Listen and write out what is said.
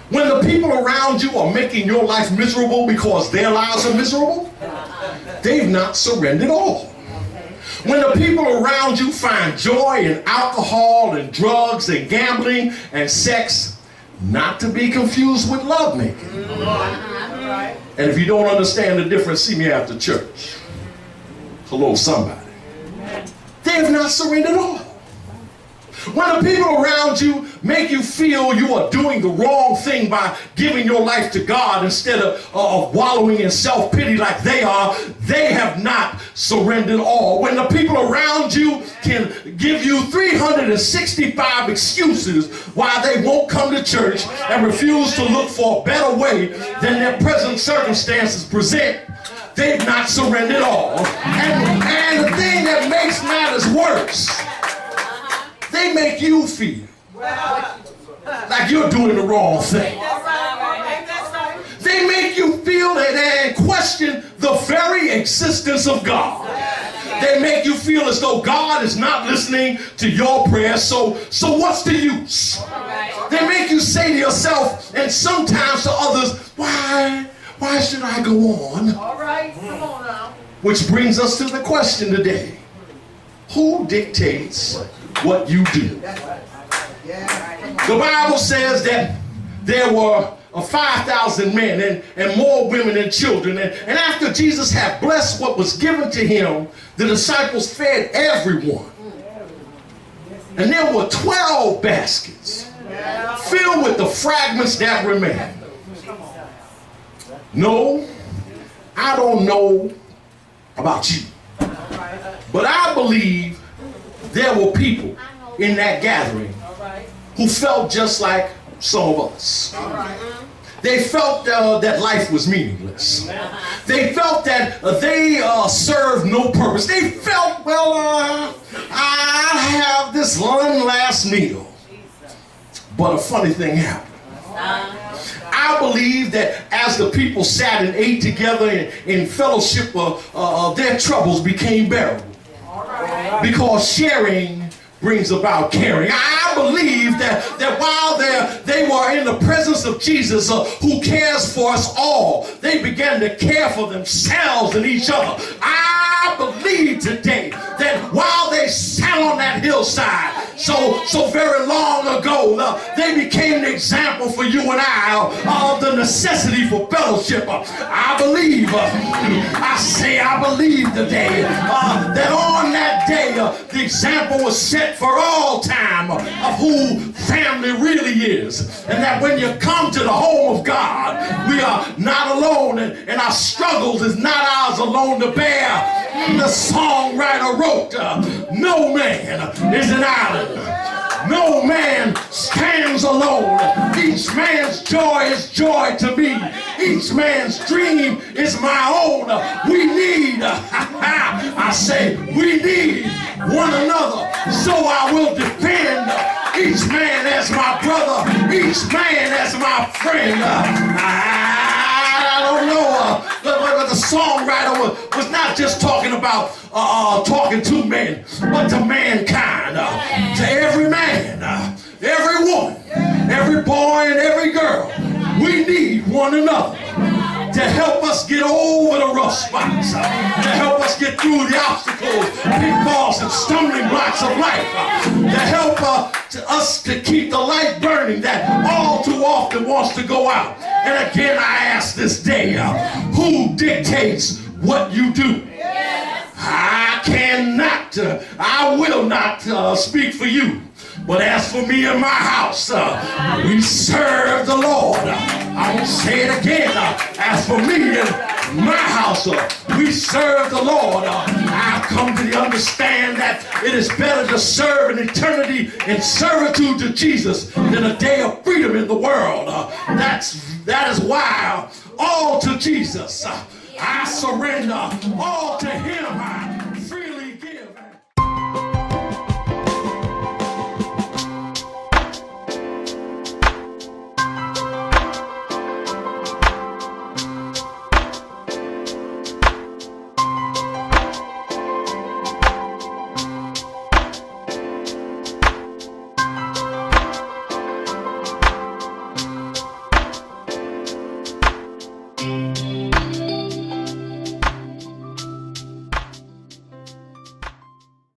When the people around you are making your life miserable because their lives are miserable, they've not surrendered all. When the people around you find joy in alcohol and drugs and gambling and sex, not to be confused with lovemaking. And if you don't understand the difference, see me after church. Hello, somebody. They have not surrendered all. When the people around you make you feel you are doing the wrong thing by giving your life to God instead of wallowing in self-pity like they are, they have not surrendered all. When the people around you can give you 365 excuses why they won't come to church and refuse to look for a better way than their present circumstances present, they've not surrendered all. And the thing that makes matters worse, they make you feel like you're doing the wrong thing. They make you feel and question the very existence of God. They make you feel as though God is not listening to your prayers, so what's the use? They make you say to yourself and sometimes to others, why should I go on? All right, come on now. Which brings us to the question today. Who dictates what you do? The Bible says that there were 5,000 men and more women and children. And after Jesus had blessed what was given to him, the disciples fed everyone. And there were 12 baskets filled with the fragments that remained. No, I don't know about you, but I believe there were people in that gathering who felt just like some of us. They felt that life was meaningless. They felt that they served no purpose. They felt, well, I have this one last meal. But a funny thing happened. I believe that as the people sat and ate together in fellowship, their troubles became bearable. Because sharing brings about caring. I believe that while they were in the presence of Jesus, who cares for us all, they began to care for themselves and each other. I believe today that while they sat on that hillside so very long ago, they became an example for you and I of the necessity for fellowship. I believe, I believe today that on that day the example was set for all time of who family really is, and that when you come to the home of God, we are not alone, and our struggles is not ours alone to bear. The songwriter wrote, no man is an island, no man stands alone. Each man's joy is joy to me. Each man's dream is my own. We need, I say, we need one another. So I will defend each man as my brother, each man as my friend. I don't know, but the songwriter was not just talking about talking to men, but to mankind, to every man, every woman, every boy and every girl. We need one another to help us get over the rough spots, to help us get through the obstacles, pitfalls, and stumbling blocks of life, to help us to keep the light burning that all too often wants to go out. And again, I ask this day, who dictates what you do? I cannot, I will not speak for you. But as for me and my house, we serve the Lord. I will say it again. As for me and my house, we serve the Lord. I've come to understand that it is better to serve an eternity in servitude to Jesus than a day of freedom in the world. That is why all to Jesus I surrender, all to him I